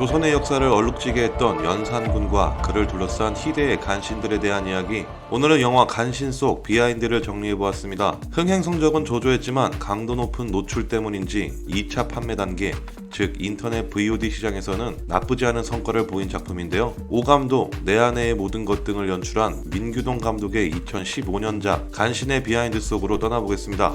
조선의 역사를 얼룩지게 했던 연산군과 그를 둘러싼 희대의 간신들에 대한 이야기. 오늘은 영화 간신 속 비하인드를 정리해보았습니다. 흥행 성적은 저조했지만 강도 높은 노출 때문인지 2차 판매 단계, 즉 인터넷 VOD 시장에서는 나쁘지 않은 성과를 보인 작품인데요. 오감도, 내 안의 모든 것 등을 연출한 민규동 감독의 2015년작 간신의 비하인드 속으로 떠나보겠습니다.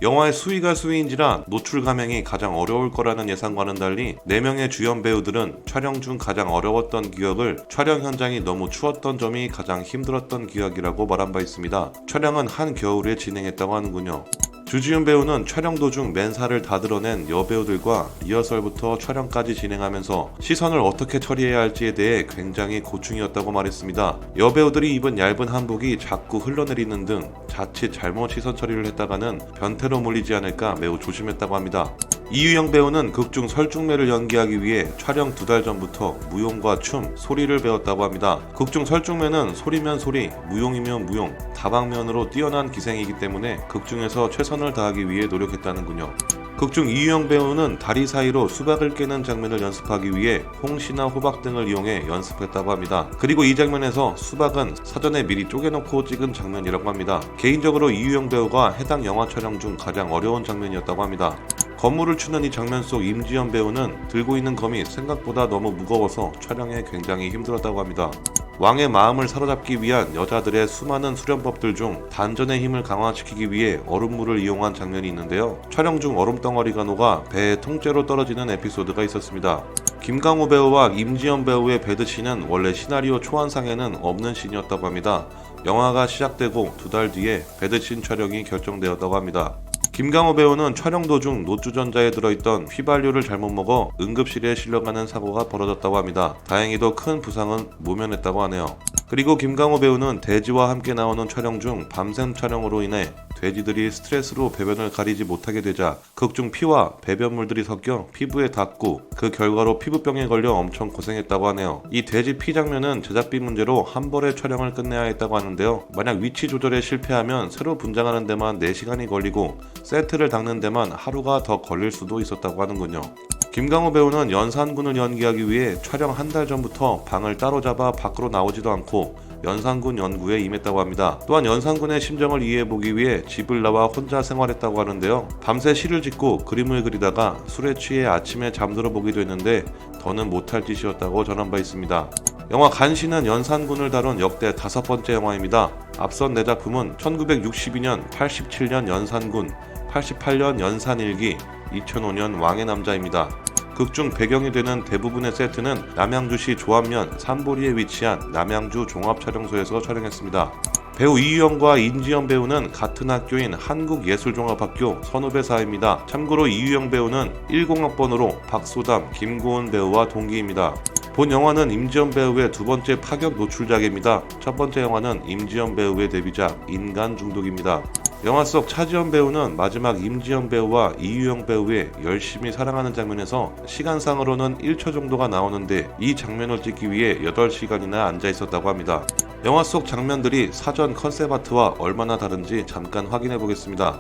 영화의 수위가 수위인지라 노출 감행이 가장 어려울 거라는 예상과는 달리 4명의 주연 배우들은 촬영 중 가장 어려웠던 기억을 촬영 현장이 너무 추웠던 점이 가장 힘들었던 기억이라고 말한 바 있습니다. 촬영은 한겨울에 진행했다고 하는군요. 주지훈 배우는 촬영 도중 맨살을 다 드러낸 여배우들과 리허설부터 촬영까지 진행하면서 시선을 어떻게 처리해야 할지에 대해 굉장히 고충이었다고 말했습니다. 여배우들이 입은 얇은 한복이 자꾸 흘러내리는 등 자칫 잘못 시선 처리를 했다가는 변태로 몰리지 않을까 매우 조심했다고 합니다. 이유영 배우는 극중 설중매를 연기하기 위해 촬영 2달 전부터 무용과 춤, 소리를 배웠다고 합니다. 극중 설중매는 소리면 소리, 무용이면 무용, 다방면으로 뛰어난 기생이기 때문에 극중에서 최선을 다하기 위해 노력했다는군요. 극중 이유영 배우는 다리 사이로 수박을 깨는 장면을 연습하기 위해 홍시나 호박 등을 이용해 연습했다고 합니다. 그리고 이 장면에서 수박은 사전에 미리 쪼개놓고 찍은 장면이라고 합니다. 개인적으로 이유영 배우가 해당 영화 촬영 중 가장 어려운 장면이었다고 합니다. 건물을 추는 이 장면 속 임지연 배우는 들고 있는 검이 생각보다 너무 무거워서 촬영에 굉장히 힘들었다고 합니다. 왕의 마음을 사로잡기 위한 여자들의 수많은 수련법들 중 단전의 힘을 강화시키기 위해 얼음물을 이용한 장면이 있는데요. 촬영 중 얼음덩어리가 녹아 배에 통째로 떨어지는 에피소드가 있었습니다. 김강호 배우와 임지연 배우의 배드씬은 원래 시나리오 초안상에는 없는 씬이었다고 합니다. 영화가 시작되고 2달 뒤에 배드씬 촬영이 결정되었다고 합니다. 김강호 배우는 촬영 도중 노주전자에 들어있던 휘발유를 잘못 먹어 응급실에 실려가는 사고가 벌어졌다고 합니다. 다행히도 큰 부상은 모면했다고 하네요. 그리고 김강호 배우는 돼지와 함께 나오는 촬영 중 밤샘 촬영으로 인해 돼지들이 스트레스로 배변을 가리지 못하게 되자 극중 피와 배변물들이 섞여 피부에 닿고 그 결과로 피부병에 걸려 엄청 고생했다고 하네요. 이 돼지 피 장면은 제작비 문제로 한 벌에 촬영을 끝내야 했다고 하는데요. 만약 위치 조절에 실패하면 새로 분장하는 데만 4시간이 걸리고 세트를 닦는 데만 하루가 더 걸릴 수도 있었다고 하는군요. 김강호 배우는 연산군을 연기하기 위해 촬영 한 달 전부터 방을 따로 잡아 밖으로 나오지도 않고 연산군 연구에 임했다고 합니다. 또한 연산군의 심정을 이해해보기 위해 집을 나와 혼자 생활했다고 하는데요. 밤새 시를 짓고 그림을 그리다가 술에 취해 아침에 잠들어 보기도 했는데 더는 못할 짓이었다고 전한 바 있습니다. 영화 간신은 연산군을 다룬 역대 5번째 영화입니다. 앞선 4작품은 1962년, 87년 연산군, 88년 연산일기, 2005년 왕의 남자입니다. 극중 배경이 되는 대부분의 세트는 남양주시 조안면 삼보리에 위치한 남양주 종합촬영소에서 촬영했습니다. 배우 이유영과 임지연 배우는 같은 학교인 한국예술종합학교 선후배사입니다. 참고로 이유영 배우는 10학번으로 박소담, 김고은 배우와 동기입니다. 본 영화는 임지연 배우의 2번째 파격 노출작입니다. 첫 번째 영화는 임지연 배우의 데뷔작 인간 중독입니다. 영화 속 차지연 배우는 마지막 임지연 배우와 이유영 배우의 열심히 사랑하는 장면에서 시간상으로는 1초 정도가 나오는데 이 장면을 찍기 위해 8시간이나 앉아 있었다고 합니다. 영화 속 장면들이 사전 컨셉 아트와 얼마나 다른지 잠깐 확인해 보겠습니다.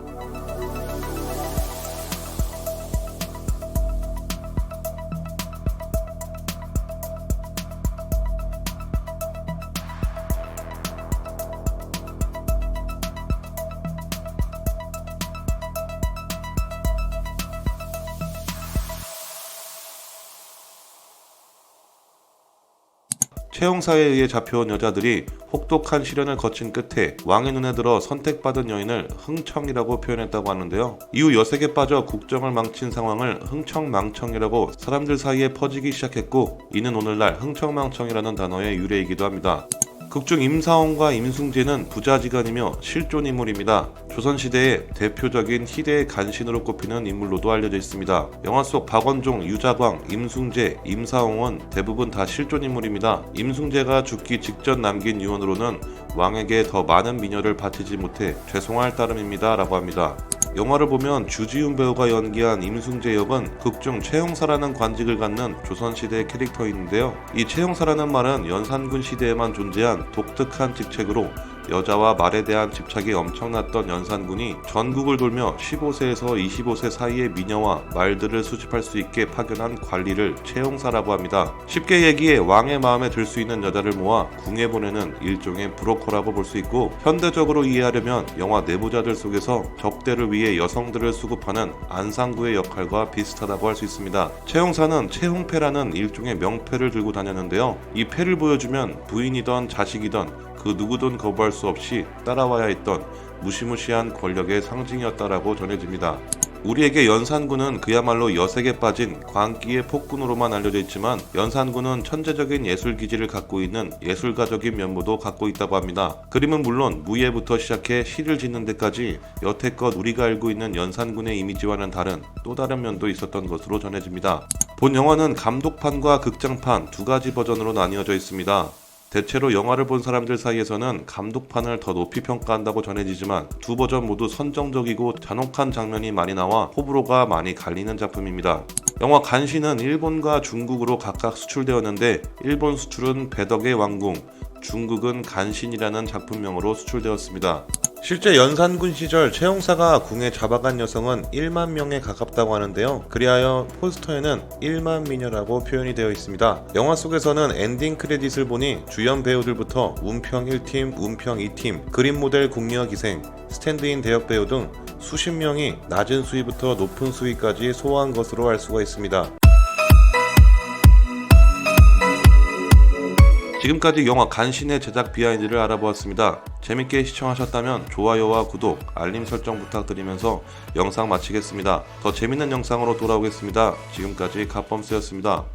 채용사에 의해 잡혀온 여자들이 혹독한 시련을 거친 끝에 왕의 눈에 들어 선택받은 여인을 흥청이라고 표현했다고 하는데요. 이후 여색에 빠져 국정을 망친 상황을 흥청망청이라고 사람들 사이에 퍼지기 시작했고 이는 오늘날 흥청망청이라는 단어의 유래이기도 합니다. 극중 임사원과 임숭재는 부자지간이며 실존 인물입니다. 조선시대의 대표적인 희대의 간신으로 꼽히는 인물로도 알려져 있습니다. 영화 속 박원종, 유자광, 임숭재, 임사홍은 대부분 다 실존 인물입니다. 임숭재가 죽기 직전 남긴 유언으로는 왕에게 더 많은 미녀를 바치지 못해 죄송할 따름입니다 라고 합니다. 영화를 보면 주지훈 배우가 연기한 임숭재 역은 극중 최용사라는 관직을 갖는 조선시대 캐릭터인데요. 이 최용사라는 말은 연산군 시대에만 존재한 독특한 직책으로 여자와 말에 대한 집착이 엄청났던 연산군이 전국을 돌며 15세에서 25세 사이의 미녀와 말들을 수집할 수 있게 파견한 관리를 채용사라고 합니다. 쉽게 얘기해 왕의 마음에 들 수 있는 여자를 모아 궁에 보내는 일종의 브로커라고 볼 수 있고, 현대적으로 이해하려면 영화 내부자들 속에서 접대를 위해 여성들을 수급하는 안상구의 역할과 비슷하다고 할 수 있습니다. 채용사는 채홍패라는 일종의 명패를 들고 다녔는데요. 이 패를 보여주면 부인이던 자식이던 그 누구든 거부할 수 없이 따라와야 했던 무시무시한 권력의 상징이었다라고 전해집니다. 우리에게 연산군은 그야말로 여색에 빠진 광기의 폭군으로만 알려져 있지만, 연산군은 천재적인 예술 기질을 갖고 있는 예술가적인 면모도 갖고 있다고 합니다. 그림은 물론 무예부터 시작해 시를 짓는 데까지 여태껏 우리가 알고 있는 연산군의 이미지와는 다른 또 다른 면도 있었던 것으로 전해집니다. 본 영화는 감독판과 극장판 두 가지 버전으로 나뉘어져 있습니다. 대체로 영화를 본 사람들 사이에서는 감독판을 더 높이 평가한다고 전해지지만, 두 버전 모두 선정적이고 잔혹한 장면이 많이 나와 호불호가 많이 갈리는 작품입니다. 영화 간신은 일본과 중국으로 각각 수출되었는데, 일본 수출은 배덕의 왕궁, 중국은 간신이라는 작품명으로 수출되었습니다. 실제 연산군 시절 채용사가 궁에 잡아간 여성은 1만 명에 가깝다고 하는데요. 그리하여 포스터에는 1만 미녀라고 표현이 되어 있습니다. 영화 속에서는 엔딩 크레딧을 보니 주연 배우들부터 운평 1팀, 운평 2팀, 그림 모델 궁녀 기생, 스탠드인 대역 배우 등 수십 명이 낮은 수위부터 높은 수위까지 소화한 것으로 알 수가 있습니다. 지금까지 영화 간신의 제작 비하인드를 알아보았습니다. 재밌게 시청하셨다면 좋아요와 구독, 알림 설정 부탁드리면서 영상 마치겠습니다. 더 재밌는 영상으로 돌아오겠습니다. 지금까지 갓범스였습니다.